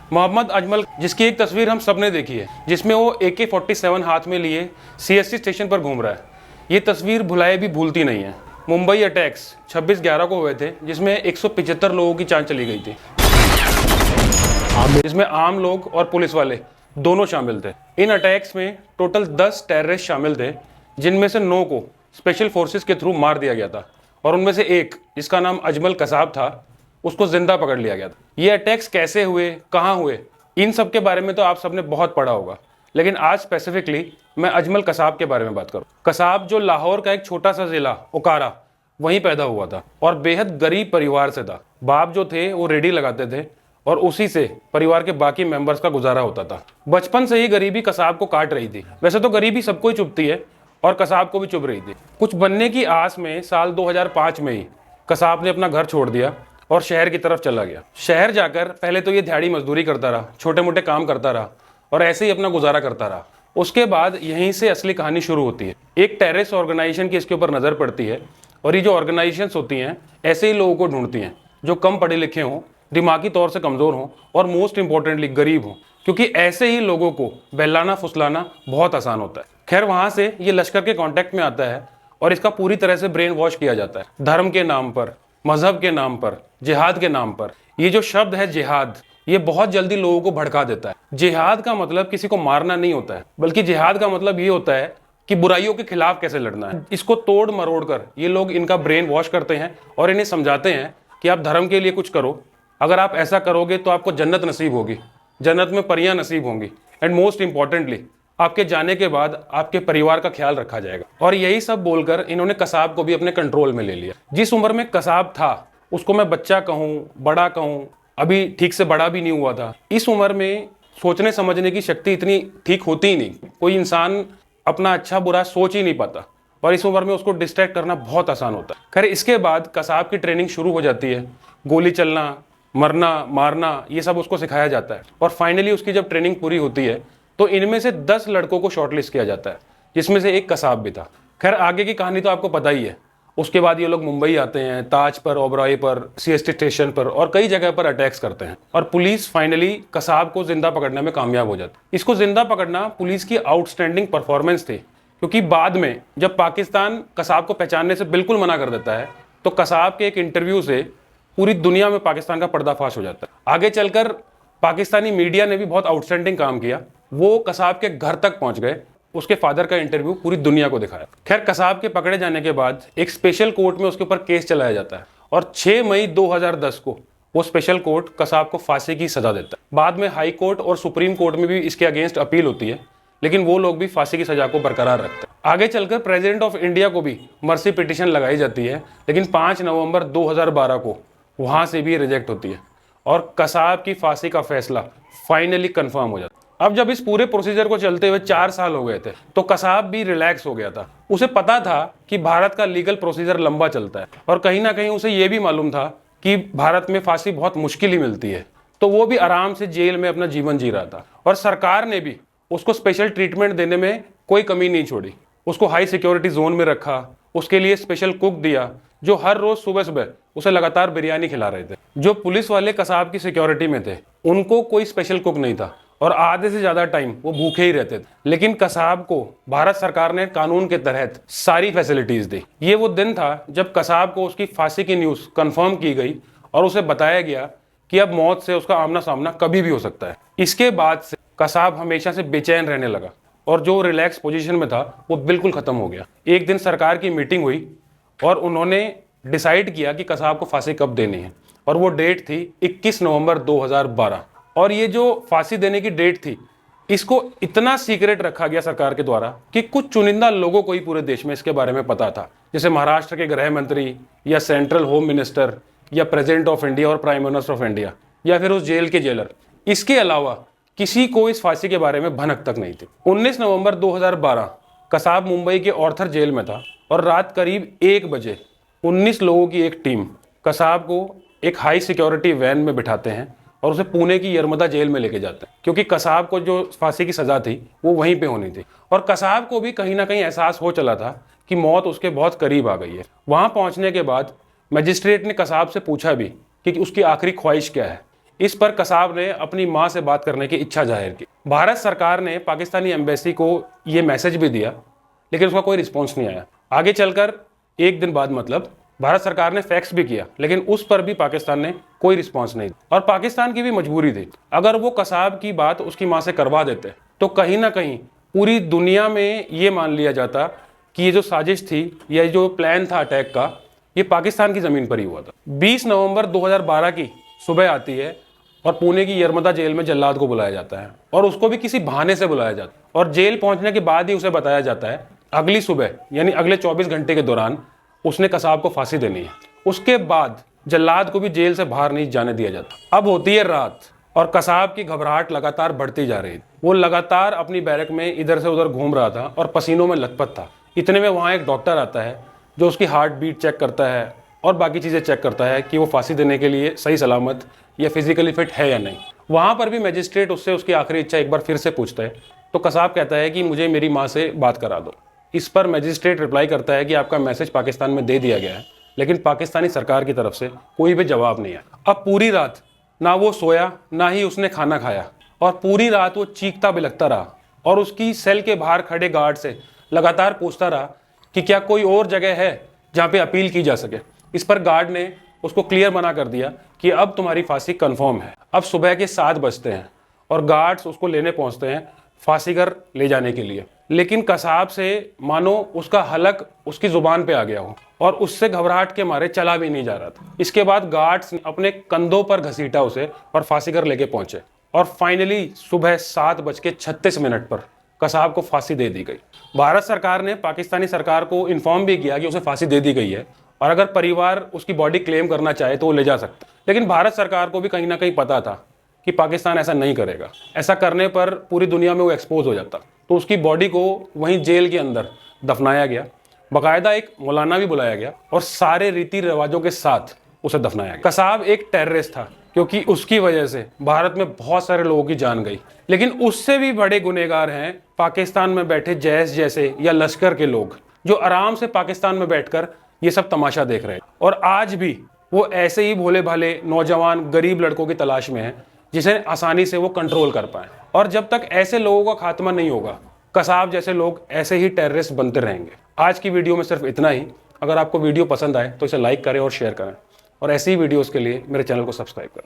मोहम्मद अजमल, जिसकी एक तस्वीर हम सब ने देखी है, जिसमें वो AK-47 हाथ में लिए CST स्टेशन पर घूम रहा है। ये तस्वीर भुलाए भी भूलती नहीं है। मुंबई अटैक्स 26/11 को हुए थे, जिसमें 175 लोगों की जान चली गई थी, जिसमें आम लोग और पुलिस वाले दोनों शामिल थे। इन अटैक्स में टोटल 10 टेररिस्ट शामिल थे, जिनमें से 9 को स्पेशल फोर्सेस के थ्रू मार दिया गया था और उनमें से एक, जिसका नाम अजमल कसाब था, उसको जिंदा पकड़ लिया गया था। ये अटैक्स कैसे हुए, कहाँ हुए, इन सब के बारे में तो आप सबने बहुत पढ़ा होगा, लेकिन आज स्पेसिफिकली मैं अजमल कसाब के बारे में बात करूँ। कसाब जो लाहौर का एक छोटा सा जिला ओकारा, वहीं पैदा हुआ था और बेहद गरीब परिवार से था। बाप जो थे वो रेडी लगाते थे और उसी से परिवार के बाकी मेंबर्स का गुजारा होता था। बचपन से ही गरीबी कसाब को काट रही थी। वैसे तो गरीबी सबको ही चुभती है और कसाब को भी चुभ रही थी। कुछ बनने की आस में साल 2005 में ही कसाब ने अपना घर छोड़ दिया और शहर की तरफ चला गया। शहर जाकर पहले तो ये दिहाड़ी मजदूरी करता रहा, छोटे मोटे काम करता रहा और ऐसे ही अपना गुजारा करता रहा। उसके बाद यहीं से असली कहानी शुरू होती है। एक टेररिस्ट ऑर्गेनाइजेशन की इसके ऊपर नज़र पड़ती है और ये जो ऑर्गेनाइजेशंस होती हैं ऐसे ही लोगों को ढूंढती हैं जो कम पढ़े लिखे हों, दिमागी तौर से कमज़ोर हों और मोस्ट इंपॉर्टेंटली गरीब हों, क्योंकि ऐसे ही लोगों को बहलाना फुसलाना बहुत आसान होता है। खैर, वहाँ से ये लश्कर के कॉन्टैक्ट में आता है और इसका पूरी तरह से ब्रेन वॉश किया जाता है। धर्म के नाम पर, मजहब के नाम पर, जिहाद के नाम पर। ये जो शब्द है जिहाद, ये बहुत जल्दी लोगों को भड़का देता है। जिहाद का मतलब किसी को मारना नहीं होता है, बल्कि जिहाद का मतलब ये होता है कि बुराइयों के खिलाफ कैसे लड़ना है। इसको तोड़ मरोड़ कर ये लोग इनका ब्रेन वॉश करते हैं और इन्हें समझाते हैं कि आप धर्म के लिए कुछ करो, अगर आप ऐसा करोगे तो आपको जन्नत नसीब होगी, जन्नत में परियां नसीब होंगी, एंड मोस्ट इंपॉर्टेंटली आपके जाने के बाद आपके परिवार का ख्याल रखा जाएगा। और यही सब बोलकर इन्होंने कसाब को भी अपने कंट्रोल में ले लिया। जिस उम्र में कसाब था, उसको मैं बच्चा कहूँ, बड़ा कहूँ, अभी ठीक से बड़ा भी नहीं हुआ था। इस उम्र में सोचने समझने की शक्ति इतनी ठीक होती ही नहीं। कोई इंसान अपना अच्छा बुरा सोच ही नहीं पाता और इस उम्र में उसको डिस्ट्रैक्ट करना बहुत आसान होता है। खैर, इसके बाद कसाब की ट्रेनिंग शुरू हो जाती है। गोली चलना, मरना, मारना, ये सब उसको सिखाया जाता है और फाइनली उसकी जब ट्रेनिंग पूरी होती है तो इनमें से 10 लड़कों को शॉर्टलिस्ट किया जाता है, जिसमें से एक कसाब भी था। खैर, आगे की कहानी तो आपको पता ही है। उसके बाद ये लोग मुंबई आते हैं, ताज पर, ओबराय पर, CST स्टेशन पर और कई जगह पर अटैक्स करते हैं और पुलिस फाइनली कसाब को जिंदा पकड़ने में कामयाब हो जाती है। इसको जिंदा पकड़ना पुलिस की आउटस्टैंडिंग परफॉर्मेंस थी, क्योंकि बाद में जब पाकिस्तान कसाब को पहचानने से बिल्कुल मना कर देता है तो कसाब के एक इंटरव्यू से पूरी दुनिया में पाकिस्तान का पर्दाफाश हो जाता है। आगे चलकर पाकिस्तानी मीडिया ने भी बहुत आउटस्टैंडिंग काम किया। वो कसाब के घर तक पहुंच गए, उसके फादर का इंटरव्यू पूरी दुनिया को दिखाया। खैर, कसाब के पकड़े जाने के बाद एक स्पेशल कोर्ट में उसके ऊपर केस चलाया जाता है और 6 मई 2010 को वो स्पेशल कोर्ट कसाब को फांसी की सजा देता है। बाद में हाई कोर्ट और सुप्रीम कोर्ट में भी इसके अगेंस्ट अपील होती है, लेकिन वो लोग भी फांसी की सजा को बरकरार रखते हैं। आगे चलकर प्रेसिडेंट ऑफ इंडिया को भी मर्सी पिटीशन लगाई जाती है, लेकिन 5 नवंबर 2012 को वहां से भी रिजेक्ट होती है और कसाब की फांसी का फैसला फाइनली कंफर्म हो जाता है। अब जब इस पूरे प्रोसीजर को चलते हुए 4 साल हो गए थे तो कसाब भी रिलैक्स हो गया था। उसे पता था कि भारत का लीगल प्रोसीजर लंबा चलता है और कहीं ना कहीं उसे यह भी मालूम था कि भारत में फांसी बहुत मुश्किल ही मिलती है, तो वो भी आराम से जेल में अपना जीवन जी रहा था और सरकार ने भी उसको स्पेशल ट्रीटमेंट देने में कोई कमी नहीं छोड़ी। उसको हाई सिक्योरिटी जोन में रखा, उसके लिए स्पेशल कुक दिया जो हर रोज सुबह सुबह उसे लगातार बिरयानी खिला रहे थे। जो पुलिस वाले कसाब की सिक्योरिटी में थे उनको कोई स्पेशल कुक नहीं था और आधे से ज्यादा टाइम वो भूखे ही रहते थे, लेकिन कसाब को भारत सरकार ने कानून के तहत सारी फैसिलिटीज दी। ये वो दिन था जब कसाब को उसकी फांसी की न्यूज कंफर्म की गई और उसे बताया गया कि अब मौत से उसका आमना सामना कभी भी हो सकता है। इसके बाद से कसाब हमेशा से बेचैन रहने लगा और जो रिलैक्स पोजीशन में था वो बिल्कुल खत्म हो गया। एक दिन सरकार की मीटिंग हुई और उन्होंने डिसाइड किया कि कसाब को फांसी कब देनी है और वो डेट थी 21 नवंबर 2012। और ये जो फांसी देने की डेट थी, इसको इतना सीक्रेट रखा गया सरकार के द्वारा कि कुछ चुनिंदा लोगों को ही पूरे देश में इसके बारे में पता था, जैसे महाराष्ट्र के गृह मंत्री या सेंट्रल होम मिनिस्टर या प्रेसिडेंट ऑफ इंडिया और प्राइम मिनिस्टर ऑफ इंडिया या फिर उस जेल के जेलर। इसके अलावा किसी को इस फांसी के बारे में भनक तक नहीं थी। 19 नवंबर 2012 कसाब मुंबई के ऑर्थर जेल में था और रात करीब 1 बजे 19 लोगों की एक टीम कसाब को एक हाई सिक्योरिटी वैन में बिठाते हैं और उसे पुणे की यरमदा जेल में लेके जाते हैं, क्योंकि कसाब को जो फांसी की सजा थी वो वहीं पे होनी थी। और कसाब को भी कहीं ना कहीं एहसास हो चला था कि मौत उसके बहुत करीब आ गई है। वहां पहुंचने के बाद मजिस्ट्रेट ने कसाब से पूछा भी कि उसकी आखिरी ख्वाहिश क्या है। इस पर कसाब ने अपनी मां से बात करने की इच्छा जाहिर की। भारत सरकार ने पाकिस्तानी एम्बेसी को ये मैसेज भी दिया, लेकिन उसका कोई रिस्पॉन्स नहीं आया। आगे चलकर एक दिन बाद मतलब भारत सरकार ने फैक्स भी किया, लेकिन उस पर भी पाकिस्तान ने कोई रिस्पॉन्स नहीं दिया। और पाकिस्तान की भी मजबूरी थी, अगर वो कसाब की बात उसकी मां से करवा देते तो कहीं ना कहीं पूरी दुनिया में ये मान लिया जाता कि ये जो साजिश थी या जो प्लान था अटैक का, ये पाकिस्तान की ज़मीन पर ही हुआ था। 20 नवंबर 2012 की सुबह आती है और पुणे की यरमदा जेल में जल्लाद को बुलाया जाता है, और उसको भी किसी बहाने से बुलाया जाता है, और जेल पहुंचने के बाद ही उसे बताया जाता है अगली सुबह यानी अगले 24 घंटे के दौरान उसने कसाब को फांसी देनी है। उसके बाद जल्लाद को भी जेल से बाहर नहीं जाने दिया जाता। अब होती है रात और कसाब की घबराहट लगातार बढ़ती जा रही थी। वो लगातार अपनी बैरक में इधर से उधर घूम रहा था और पसीनों में लथपथ था। इतने में वहाँ एक डॉक्टर आता है जो उसकी हार्ट बीट चेक करता है और बाकी चीज़ें चेक करता है कि वो फांसी देने के लिए सही सलामत या फिजिकली फिट है या नहीं। वहाँ पर भी मजिस्ट्रेट उससे उसकी आखिरी इच्छा एक बार फिर से पूछता है, तो कसाब कहता है कि मुझे मेरी माँ से बात करा दो। इस पर मजिस्ट्रेट रिप्लाई करता है कि आपका मैसेज पाकिस्तान में दे दिया गया है, लेकिन पाकिस्तानी सरकार की तरफ से कोई भी जवाब नहीं है। अब पूरी रात ना वो सोया ना ही उसने खाना खाया, और पूरी रात वो चीखता बिलखता रहा और उसकी सेल के बाहर खड़े गार्ड से लगातार पूछता रहा कि क्या कोई और जगह है जहाँ पे अपील की जा सके। इस पर गार्ड ने उसको क्लियर मना कर दिया कि अब तुम्हारी फांसी कंफर्म है। अब सुबह के 7 बजते हैं और गार्ड्स उसको लेने पहुंचते हैं फांसी घर ले जाने के लिए, लेकिन कसाब से मानो उसका हलक उसकी जुबान पे आ गया हो और उससे घबराहट के मारे चला भी नहीं जा रहा था। इसके बाद गार्ड्स ने अपने कंधों पर घसीटा उसे और फांसी घर लेके पहुंचे, और फाइनली सुबह 7:36 पर कसाब को फांसी दे दी गई। भारत सरकार ने पाकिस्तानी सरकार को इन्फॉर्म भी किया कि उसे फांसी दे दी गई है, और अगर परिवार उसकी बॉडी क्लेम करना चाहे तो वो ले जा सकता। लेकिन भारत सरकार को भी कहीं ना कहीं पता था कि पाकिस्तान ऐसा नहीं करेगा। ऐसा करने पर पूरी दुनिया में वो एक्सपोज हो जाता, तो उसकी बॉडी को वहीं जेल के अंदर दफनाया गया। बाकायदा एक मौलाना भी बुलाया गया और सारे रीति रिवाजों के साथ उसे दफनाया गया। कसाब एक टेररिस्ट था, क्योंकि उसकी वजह से भारत में बहुत सारे लोगों की जान गई। लेकिन उससे भी बड़े गुनहगार हैं पाकिस्तान में बैठे जैश जैसे या लश्कर के लोग, जो आराम से पाकिस्तान में बैठकर ये सब तमाशा देख रहे हैं। और आज भी वो ऐसे ही भोले भाले नौजवान गरीब लड़कों की तलाश में हैं जिसे आसानी से वो कंट्रोल कर पाए। और जब तक ऐसे लोगों का खात्मा नहीं होगा, कसाब जैसे लोग ऐसे ही टेररिस्ट बनते रहेंगे। आज की वीडियो में सिर्फ इतना ही। अगर आपको वीडियो पसंद आए तो इसे लाइक करें और शेयर करें, और ऐसी ही वीडियोस के लिए मेरे चैनल को सब्सक्राइब करें।